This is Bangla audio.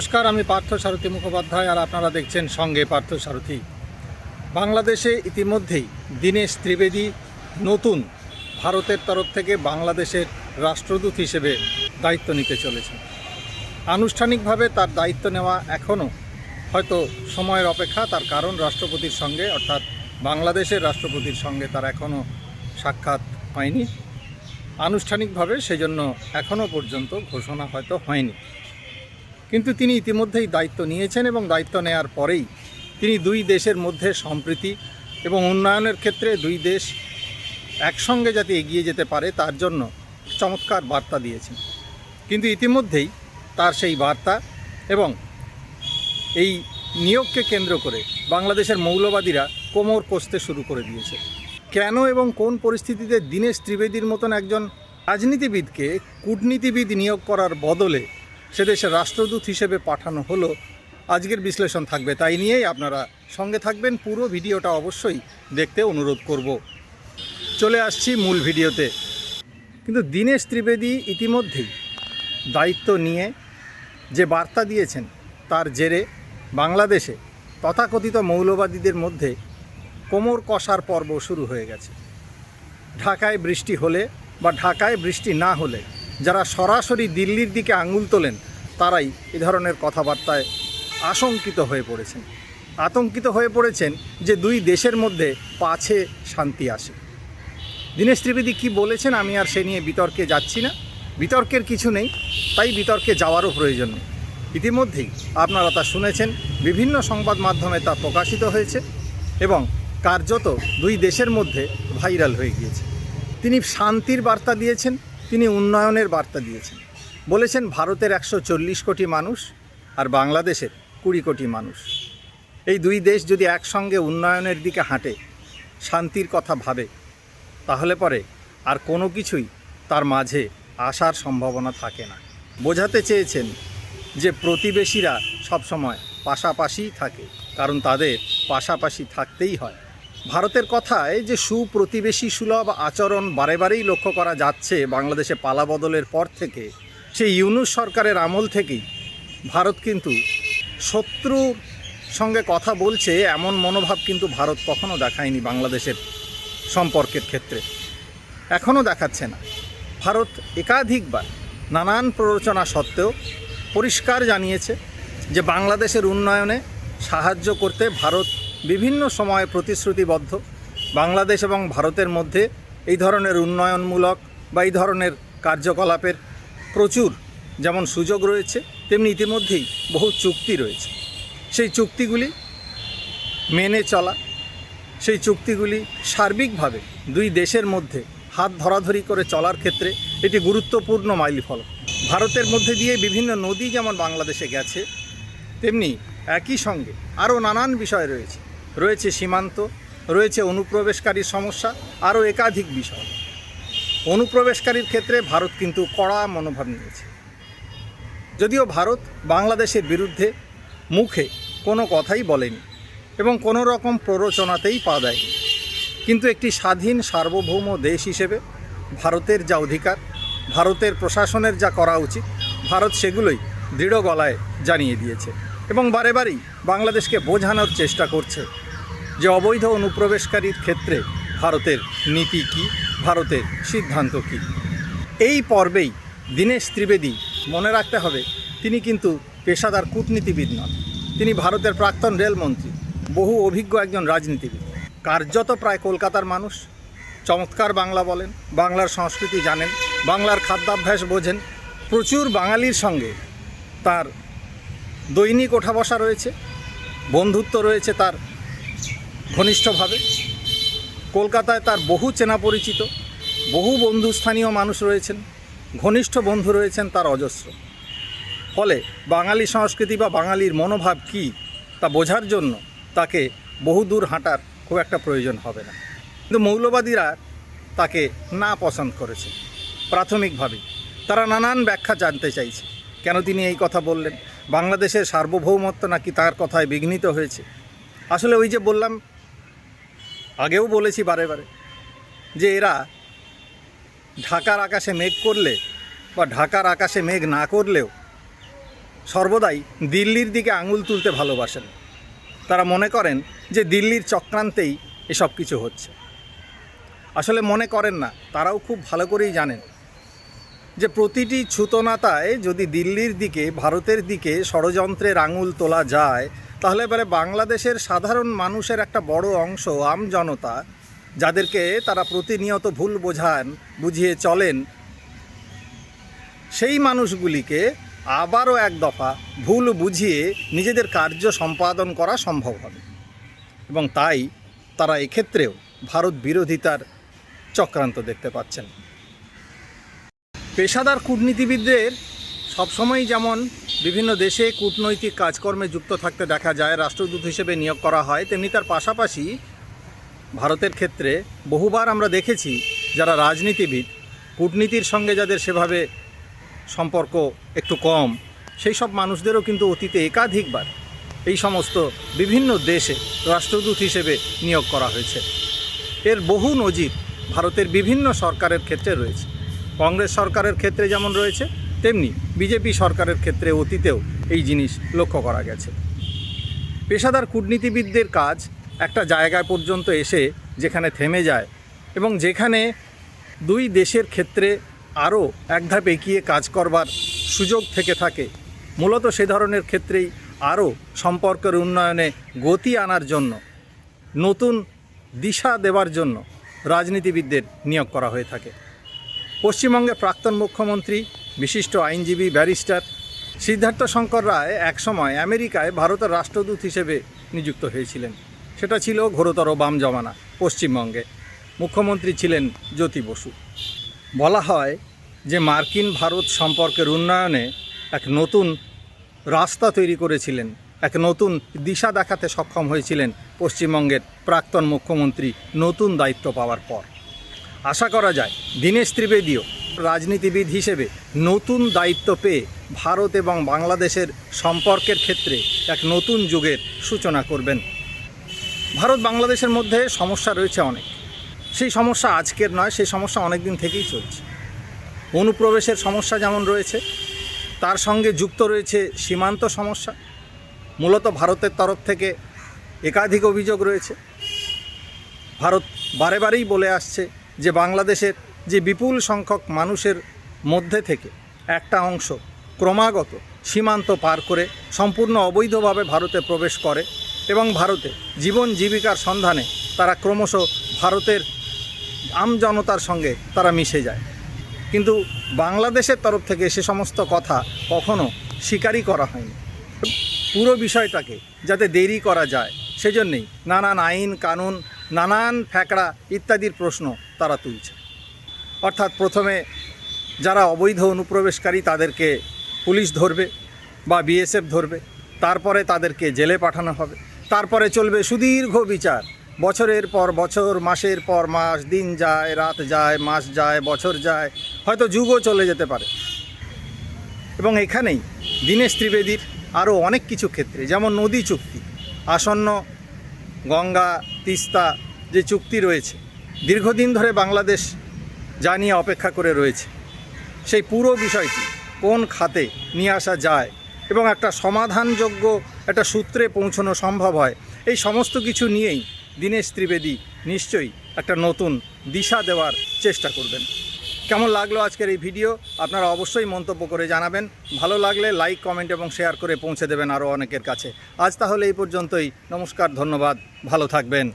নমস্কার, আমি পার্থসারথী মুখোপাধ্যায় আর আপনারা দেখছেন সঙ্গে পার্থসারথী। বাংলাদেশে ইতিমধ্যেই দীনেশ ত্রিবেদী নতুন ভারতের তরফ থেকে বাংলাদেশের রাষ্ট্রদূত হিসেবে দায়িত্ব নিতে চলেছেন। আনুষ্ঠানিকভাবে তার দায়িত্ব নেওয়া এখনও হয়তো সময়ের অপেক্ষা, তার কারণ রাষ্ট্রপতির সঙ্গে অর্থাৎ বাংলাদেশের রাষ্ট্রপতির সঙ্গে তার এখনও সাক্ষাৎ হয়নি আনুষ্ঠানিকভাবে, সেজন্য এখনও পর্যন্ত ঘোষণা হয়তো হয়নি। কিন্তু তিনি ইতিমধ্যেই দায়িত্ব নিয়েছেন এবং দায়িত্ব নেওয়ার পরেই তিনি দুই দেশের মধ্যে সম্প্রীতি এবং উন্নয়নের ক্ষেত্রে দুই দেশ একসঙ্গে যাতে এগিয়ে যেতে পারে তার জন্য চমৎকার বার্তা দিয়েছেন। কিন্তু ইতিমধ্যেই তার সেই বার্তা এবং এই নিয়োগকে কেন্দ্র করে বাংলাদেশের মৌলবাদীরা কোমর কষতে শুরু করে দিয়েছে। কেন এবং কোন পরিস্থিতিতে দীনেশ ত্রিবেদীর মতন একজন রাজনীতিবিদকে কূটনীতিবিদ নিয়োগ করার বদলে সে দেশের রাষ্ট্রদূত হিসেবে পাঠানো হলো, আজকের বিশ্লেষণ থাকবে। তাই নিয়েই আপনারা সঙ্গে থাকবেন, পুরো ভিডিওটা অবশ্যই দেখতে অনুরোধ করব। চলে আসছি মূল ভিডিওতে। কিন্তু দীনেশ ত্রিবেদী ইতিমধ্যেই দায়িত্ব নিয়ে যে বার্তা দিয়েছেন তার জেরে বাংলাদেশে তথাকথিত মৌলবাদীদের মধ্যে কোমর কষার পর্ব শুরু হয়ে গেছে। ঢাকায় বৃষ্টি হলে বা ঢাকায় বৃষ্টি না হলে যারা সরাসরি দিল্লির দিকে আঙুল তোলেন তারাই এ ধরনের কথাবার্তায় আতঙ্কিত হয়ে পড়েছেন যে দুই দেশের মধ্যে পাছে শান্তি আসে। দীনেশ ত্রিবেদী কী বলেছেন আমি আর সে নিয়ে বিতর্কে যাচ্ছি না, বিতর্কের কিছু নেই, তাই বিতর্কে যাওয়ারও প্রয়োজন নেই। ইতিমধ্যেই আপনারা তা শুনেছেন, বিভিন্ন সংবাদ মাধ্যমে তা প্রকাশিত হয়েছে এবং কার্যত দুই দেশের মধ্যে ভাইরাল হয়ে গিয়েছে। তিনি শান্তির বার্তা দিয়েছেন, তিনি উন্নয়নের বার্তা দিয়েছেন। বলেছেন ভারতের 140 কোটি মানুষ আর বাংলাদেশের 20 কোটি মানুষ, এই দুই দেশ যদি একসঙ্গে উন্নয়নের দিকে হাঁটে, শান্তির কথা ভাবে, তাহলে পরে আর কোনো কিছুই তার মাঝে আসার সম্ভাবনা থাকে না। বোঝাতে চেয়েছেন যে প্রতিবেশীরা সবসময় পাশাপাশি থাকে, কারণ তাদের পাশাপাশি থাকতেই হয়। ভারতের কথায় যে সুপ্রতিবেশী সুলভ আচরণ বারেবারেই লক্ষ্য করা যাচ্ছে বাংলাদেশে পালাবদলের পর থেকে, সেই ইউনূস সরকারের আমল থেকেই ভারত কিন্তু শত্রুর সঙ্গে কথা বলছে এমন মনোভাব কিন্তু ভারত কখনো দেখায়নি বাংলাদেশের সম্পর্কের ক্ষেত্রে, এখনও দেখাচ্ছে না। ভারত একাধিকবার নানান প্ররোচনা সত্ত্বেও পরিষ্কার জানিয়েছে যে বাংলাদেশের উন্নয়নে সাহায্য করতে ভারত বিভিন্ন সময়ে প্রতিশ্রুতিবদ্ধ। বাংলাদেশ এবং ভারতের মধ্যে এই ধরনের উন্নয়নমূলক বা এই ধরনের কার্যকলাপের প্রচুর যেমন সুযোগ রয়েছে, তেমনি ইতিমধ্যেই বহু চুক্তি রয়েছে। সেই চুক্তিগুলি মেনে চলা, সেই চুক্তিগুলি সার্বিকভাবে দুই দেশের মধ্যে হাত ধরাধরি করে চলার ক্ষেত্রে এটি গুরুত্বপূর্ণ মাইলফলক। ভারতের মধ্যে দিয়ে বিভিন্ন নদী যেমন বাংলাদেশে গেছে, তেমনি একই সঙ্গে আরও নানান বিষয় রয়েছে সীমান্ত, রয়েছে অনুপ্রবেশকারীর সমস্যা, আরও একাধিক বিষয়। অনুপ্রবেশকারীর ক্ষেত্রে ভারত কিন্তু কড়া মনোভাব নিয়েছে। যদিও ভারত বাংলাদেশের বিরুদ্ধে মুখে কোনো কথাই বলেনি এবং কোনো রকম প্ররোচনাতেই পা দেয়নি, কিন্তু একটি স্বাধীন সার্বভৌম দেশ হিসেবে ভারতের যা অধিকার, ভারতের প্রশাসনের যা করা উচিত, ভারত সেগুলোই দৃঢ় গলায় জানিয়ে দিয়েছে এবং বারেবারেই বাংলাদেশকে বোঝানোর চেষ্টা করছে যে অবৈধ অনুপ্রবেশকারীর ক্ষেত্রে ভারতের নীতি কী, ভারতের সিদ্ধান্ত কী। এই পর্বেই দীনেশ ত্রিবেদী মনে রাখতে হবে তিনি কিন্তু পেশাদার কূটনীতিবিদ নন, তিনি ভারতের প্রাক্তন রেলমন্ত্রী, বহু অভিজ্ঞ একজন রাজনীতিবিদ, কার্যত প্রায় কলকাতার মানুষ, চমৎকার বাংলা বলেন, বাংলার সংস্কৃতি জানেন, বাংলার খাদ্যাভ্যাস বোঝেন। প্রচুর বাঙালির সঙ্গে তার দৈনিক ওঠা বসা রয়েছে, বন্ধুত্ব রয়েছে তার ঘনিষ্ঠভাবে। কলকাতায় তার বহু চেনা পরিচিত, বহু বন্ধুস্থানীয় মানুষ রয়েছেন, ঘনিষ্ঠ বন্ধু রয়েছেন তার অজস্র। ফলে বাঙালি সংস্কৃতি বা বাঙালির মনোভাব কী তা বোঝার জন্য তাকে বহুদূর হাঁটার খুব একটা প্রয়োজন হবে না। কিন্তু মৌলবাদীরা তাকে না পছন্দ করেছে প্রাথমিকভাবেই। তারা নানান ব্যাখ্যা জানতে চাইছে, কেন তিনি এই কথা বললেন, বাংলাদেশের সার্বভৌমত্ব নাকি তার কথায় বিঘ্নিত হয়েছে। আসলে ওই যে বললাম, আগেও বলেছি বারে বারে, যে এরা ঢাকার আকাশে মেঘ করলে বা ঢাকার আকাশে মেঘ না করলেও সর্বদাই দিল্লির দিকে আঙুল তুলতে ভালোবাসেন। তারা মনে করেন যে দিল্লির চক্রান্তেই এসব কিছু হচ্ছে। আসলে মনে করেন না, তারাও খুব ভালো করেই জানেন যে প্রতিটি ছুতোনাতায় যদি দিল্লির দিকে, ভারতের দিকে ষড়যন্ত্রের আঙুল তোলা যায়, তাহলে এবারে বাংলাদেশের সাধারণ মানুষের একটা বড় অংশ, আম জনতা, যাদেরকে তারা প্রতিনিয়ত ভুল বুঝিয়ে চলেন, সেই মানুষগুলিকে আবারও এক দফা ভুল বুঝিয়ে নিজেদের কার্য সম্পাদন করা সম্ভব হবে। এবং তাই তারা এক্ষেত্রেও ভারত বিরোধিতার চক্রান্ত দেখতে পাচ্ছেন। পেশাদার কূটনীতিবিদদের সবসময়ই যেমন বিভিন্ন দেশে কূটনৈতিক কাজকর্মে যুক্ত থাকতে দেখা যায়, রাষ্ট্রদূত হিসেবে নিয়োগ করা হয়, তেমনি তার পাশাপাশি ভারতের ক্ষেত্রে বহুবার আমরা দেখেছি যারা রাজনীতিবিদ, কূটনীতির সঙ্গে যাদের সেভাবে সম্পর্ক একটু কম, সেই সব মানুষদেরও কিন্তু অতীতে একাধিকবার এই সমস্ত বিভিন্ন দেশে রাষ্ট্রদূত হিসেবে নিয়োগ করা হয়েছে। এর বহু নজির ভারতের বিভিন্ন সরকারের ক্ষেত্রে রয়েছে। কংগ্রেস সরকারের ক্ষেত্রে যেমন রয়েছে, তেমনি বিজেপি সরকারের ক্ষেত্রে অতীতেও এই জিনিস লক্ষ্য করা গেছে। পেশাদার কূটনীতিবিদদের কাজ একটা জায়গায় পর্যন্ত এসে যেখানে থেমে যায় এবং যেখানে দুই দেশের ক্ষেত্রে আরও এক ধাপ এগিয়ে কাজ করবার সুযোগ থেকে থাকে, মূলত সে ধরনের ক্ষেত্রেই আরও সম্পর্কের উন্নয়নে গতি আনার জন্য, নতুন দিশা দেওয়ার জন্য রাজনীতিবিদদের নিয়োগ করা হয়ে থাকে। পশ্চিমবঙ্গের প্রাক্তন মুখ্যমন্ত্রী, বিশিষ্ট আইনজীবী, ব্যারিস্টার সিদ্ধার্থ শঙ্কর রায় একসময় আমেরিকায় ভারতের রাষ্ট্রদূত হিসেবে নিযুক্ত হয়েছিলেন। সেটা ছিল ঘোরতর বাম জমানা। পশ্চিমবঙ্গে মুখ্যমন্ত্রী ছিলেন জ্যোতি বসু। বলা হয় যে মার্কিন ভারত সম্পর্কের উন্নয়নে এক নতুন রাস্তা তৈরি করেছিলেন, এক নতুন দিশা দেখাতে সক্ষম হয়েছিলেন পশ্চিমবঙ্গের প্রাক্তন মুখ্যমন্ত্রী নতুন দায়িত্ব পাওয়ার পর। আশা করা যায় দীনেশ ত্রিবেদীও রাজনীতিবিদ হিসেবে নতুন দায়িত্ব পেয়ে ভারত এবং বাংলাদেশের সম্পর্কের ক্ষেত্রে এক নতুন যুগের সূচনা করবেন। ভারত বাংলাদেশের মধ্যে সমস্যা রয়েছে অনেক। সেই সমস্যা আজকের নয়, সেই সমস্যা অনেক দিন থেকেই চলছে। অনুপ্রবেশের সমস্যা যেমন রয়েছে, তার সঙ্গে যুক্ত রয়েছে সীমান্ত সমস্যা। মূলত ভারতের তরফ থেকে একাধিক অভিযোগ রয়েছে। ভারত বারেবারেই বলে আসছে যে বাংলাদেশের যে বিপুল সংখ্যক মানুষের মধ্যে থেকে একটা অংশ ক্রমাগত সীমান্ত পার করে সম্পূর্ণ অবৈধভাবে ভারতে প্রবেশ করে এবং ভারতে জীবন জীবিকার সন্ধানে তারা ক্রমশ ভারতের আমজনতার সঙ্গে তারা মিশে যায়। কিন্তু বাংলাদেশের তরফ থেকে সে সমস্ত কথা কখনো স্বীকারই করা হয়নি। পুরো বিষয়টাকে যাতে দেরি করা যায় সেজন্যেই নানান আইন কানুন, নানান ফ্যাকড়া ইত্যাদির প্রশ্ন তারা তুলছে। অর্থাৎ প্রথমে যারা অবৈধ অনুপ্রবেশকারী তাদেরকে পুলিশ ধরবে বা বিএসএফ ধরবে, তারপরে তাদেরকে জেলে পাঠানো হবে, তারপরে চলবে সুদীর্ঘ বিচার, বছরের পর বছর, মাসের পর মাস, দিন যায়, রাত যায়, মাস যায়, বছর যায়, হয়তো যুগও চলে যেতে পারে। এবং এখানেই দীনেশ ত্রিবেদীর আরও অনেক কিছু ক্ষেত্রে, যেমন নদী চুক্তি, আসন্ন গঙ্গা তিস্তা যে চুক্তি রয়েছে, দীর্ঘদিন ধরে বাংলাদেশ যা নিয়ে অপেক্ষা করে রয়েছে, সেই পুরো বিষয়টি কোন খাতে নিয়ে আসা যায় এবং একটা সমাধানযোগ্য একটা সূত্রে পৌঁছানো সম্ভব হয়, এই সমস্ত কিছু নিয়েই দীনেশ ত্রিবেদী নিশ্চয়ই একটা নতুন দিশা দেওয়ার চেষ্টা করবেন। কেমন লাগলো আজকের এই ভিডিও আপনারা অবশ্যই মন্তব্য করে জানাবেন। ভালো লাগলে লাইক, কমেন্ট এবং শেয়ার করে পৌঁছে দেবেন আরও অনেকের কাছে। আজ তাহলে এই পর্যন্তই। নমস্কার, ধন্যবাদ, ভালো থাকবেন।